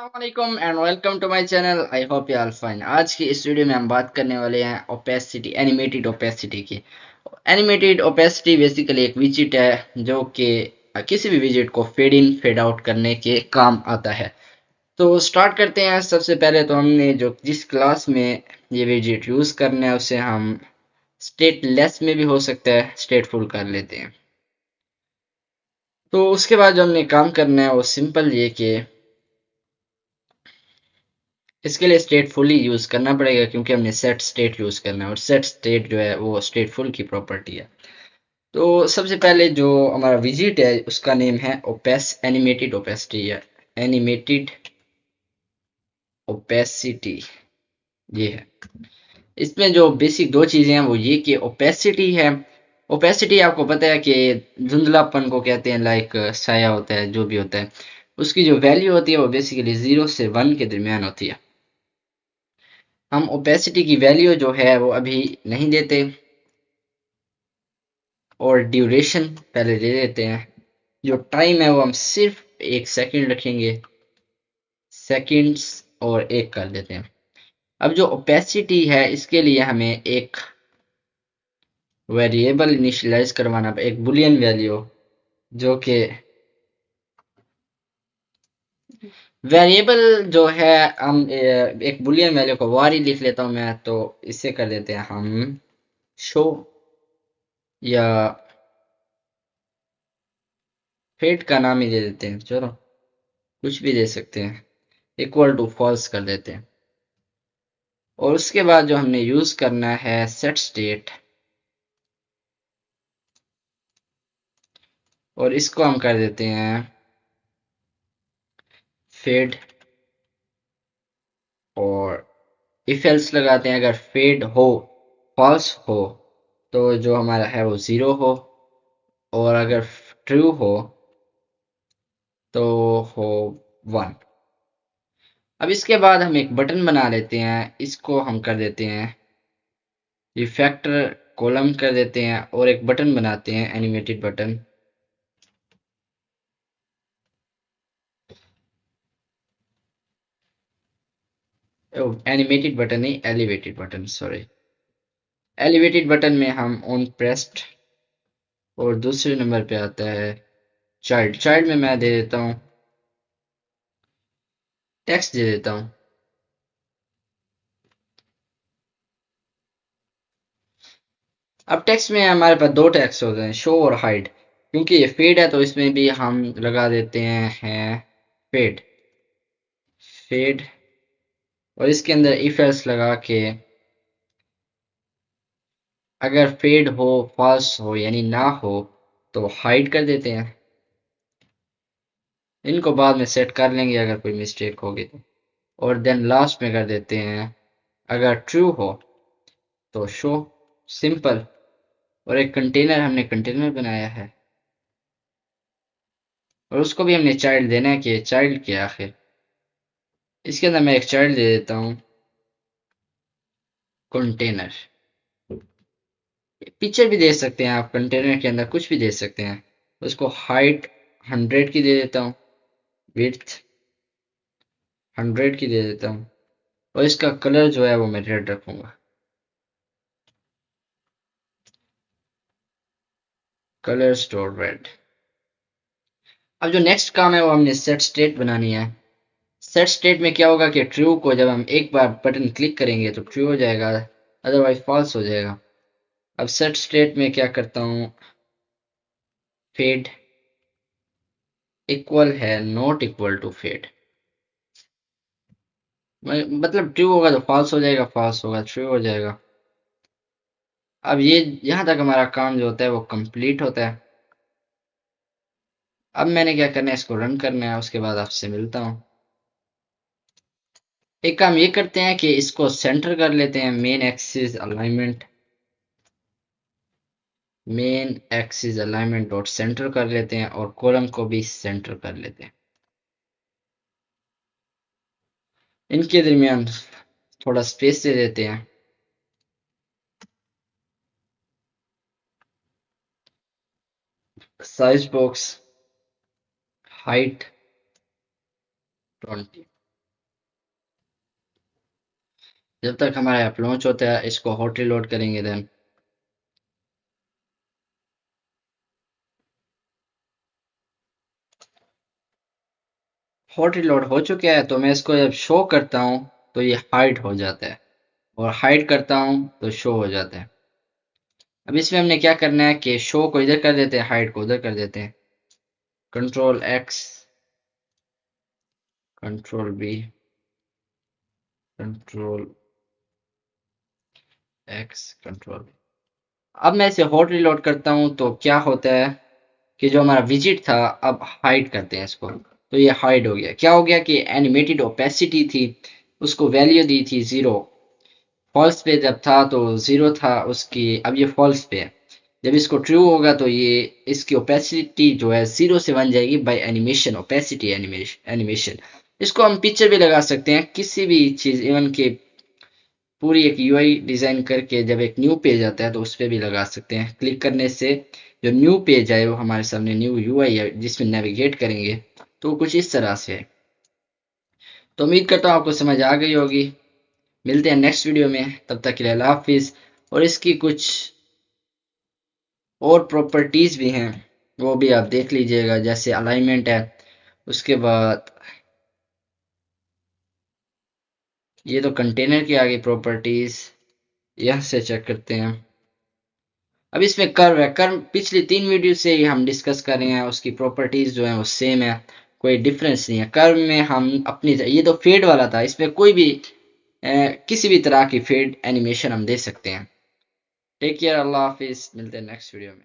वालेकुम and welcome to my channel. I hope you are fine. आज की इस वीडियो में हम बात करने वाले हैं ओपेसिटी, एनिमेटेड ओपेसिटी की। एनिमेटेड ओपेसिटी बेसिकली एक विजिट है जो कि किसी भी विजिट को फेड इन फेड आउट करने के काम आता है। तो स्टार्ट करते हैं। सबसे पहले तो हमने जो जिस क्लास में ये विजिट यूज करना है उसे हम स्टेट लेस में भी हो सकता है स्टेटफुल कर लेते हैं। तो उसके बाद जो हमने काम करना है वो सिंपल ये कि इसके लिए स्टेट फुली यूज करना पड़ेगा क्योंकि हमने सेट स्टेट यूज करना है और सेट स्टेट जो है वो स्टेट फुल की प्रॉपर्टी है। तो सबसे पहले जो हमारा विजिट है उसका नेम है ओपेस एनिमेटेड ओपेसिटी या एनिमेटेड ओपेसिटी, ये है। इसमें जो बेसिक दो चीजें हैं वो ये कि ओपेसिटी है। ओपेसिटी आपको पता है कि धुंधलापन को कहते हैं, लाइक साया होता है जो भी होता है, उसकी जो वैल्यू होती है वो बेसिकली 0 से 1 के दरमियान होती है। हम ओपेसिटी की वैल्यू जो है वो अभी नहीं देते और ड्यूरेशन पहले दे देते हैं। जो टाइम है वो हम सिर्फ 1 सेकंड रखेंगे, सेकंड्स और 1 कर देते हैं। अब जो ओपेसिटी है इसके लिए हमें एक वेरिएबल इनिशियलाइज करवाना, एक बुलियन वैल्यू जो कि वेरिएबल जो है हम एक बुलियन वैल्यू को वारी लिख लेता हूं मैं, तो इसे कर देते हैं हम शो, या फेट का नाम ही दे देते हैं, चलो कुछ भी दे सकते हैं, इक्वल टू फॉल्स कर देते हैं। और उसके बाद जो हमने यूज करना है सेट स्टेट, और इसको हम कर देते हैं फेड, और इफ एल्स लगाते हैं। अगर फेड हो, फॉल्स हो, तो जो हमारा है वो 0 हो, और अगर ट्रू हो तो हो 1। अब इसके बाद हम एक बटन बना लेते हैं, इसको हम कर देते हैं रिफैक्टर कॉलम कर देते हैं, और एक बटन बनाते हैं एनिमेटेड बटन। एनिमेटेड बटन नहीं, elevated button, sorry. Elevated button में हम ऑन प्रेस्ड, और दूसरे नंबर पे आता है चाइल्ड। चाइल्ड में मैं दे देता हूँ टेक्स्ट, दे देता हूँ। अब टेक्स्ट में हमारे पास दो टेक्स्ट होते हैं, शो और हाइड। क्योंकि ये फेड है तो इसमें भी हम लगा देते हैं फेड, फेड, और इसके अंदर इफ एल्स लगा के अगर फेड हो, फॉल्स हो यानी ना हो, तो हाइड कर देते हैं। इनको बाद में सेट कर लेंगे अगर कोई मिस्टेक होगी तो। और देन लास्ट में कर देते हैं अगर ट्रू हो तो शो, सिंपल। और एक कंटेनर, हमने कंटेनर बनाया है और उसको भी हमने चाइल्ड देना है कि चाइल्ड के आखिर इसके अंदर मैं एक चाइल्ड दे देता हूँ कंटेनर। पिक्चर भी दे सकते हैं आप, कंटेनर के अंदर कुछ भी दे सकते हैं। उसको हाइट 100 की दे देता हूँ, विड्थ 100 की दे देता हूँ, और इसका कलर जो है वो मैं रेड रखूंगा, कलर स्टोर रेड। अब जो नेक्स्ट काम है वो हमने सेट स्टेट बनानी है। सेट स्टेट में क्या होगा कि ट्रू को जब हम एक बार बटन क्लिक करेंगे तो ट्रू हो जाएगा, अदरवाइज फॉल्स हो जाएगा। अब सेट स्टेट में क्या करता हूँ, फेड इक्वल है नॉट इक्वल टू फेड, मतलब ट्रू होगा तो फॉल्स हो जाएगा, फॉल्स होगा ट्रू हो जाएगा। अब ये यहाँ तक हमारा काम जो होता है वो कंप्लीट होता है। अब मैंने क्या करना है, इसको रन करना है, उसके बाद आपसे मिलता हूँ। एक काम ये करते हैं कि इसको सेंटर कर लेते हैं, main axis alignment, main axis alignment dot centre कर लेते हैं, और कॉलम को भी सेंटर कर लेते हैं। इनके दरमियान थोड़ा स्पेस दे देते हैं। साइज बॉक्स हाइट 20, जब तक हमारा ऐप लॉन्च होता है इसको हॉट रिलोड करेंगे। देन हॉट रिलोड हो चुका है, तो मैं इसको जब शो करता हूँ तो ये हाइड हो जाता है, और हाइड करता हूँ तो शो हो जाता है। अब इसमें हमने क्या करना है कि शो को इधर कर देते हैं, हाइड को उधर कर देते हैं। Control X, control B, control X, control. अब मैं इसे हॉट रिलोड करता हूँ तो क्या होता है कि जो हमारा विजिट था, अब हाइड करते हैं इसको, तो ये हाइड हो गया। क्या हो गया कि एनिमेटेड ओपेसिटी थी, उसको वैल्यू दी थी 0, फॉल्स पे जब था तो 0 था उसकी, अब ये फॉल्स पे है। जब इसको ट्रू होगा तो ये इसकी ओपेसिटी जो है 0 से 1 जाएगी बाय एनिमेशन, ओपेसिटी एनिमेशन। इसको हम पिक्चर भी लगा सकते हैं, किसी भी चीज, इवन के पूरी एक यूआई डिजाइन करके जब एक न्यू पेज आता है तो उस पर भी लगा सकते हैं। क्लिक करने से जो न्यू पेज आए वो हमारे सामने न्यू यूआई है जिसमें नेविगेट करेंगे, तो कुछ इस तरह से है। तो उम्मीद करता हूँ आपको समझ आ गई होगी। मिलते हैं नेक्स्ट वीडियो में, तब तक के लिए अल्लाह हाफिज। और इसकी कुछ और प्रॉपर्टीज भी हैं, वो भी आप देख लीजिएगा, जैसे अलाइनमेंट है। उसके बाद ये तो कंटेनर की आ गई प्रॉपर्टीज, यहाँ से चेक करते हैं। अब इसमें कर्व है, कर्व पिछली 3 वीडियो से ही हम डिस्कस कर रहे हैं, उसकी प्रॉपर्टीज जो है वो सेम है, कोई डिफरेंस नहीं है। कर्व में हम अपनी, ये तो फेड वाला था, इसमें कोई भी किसी भी तरह की फेड एनिमेशन हम दे सकते हैं। टेक केयर, अल्लाह हाफिज, मिलते हैं नेक्स्ट वीडियो में।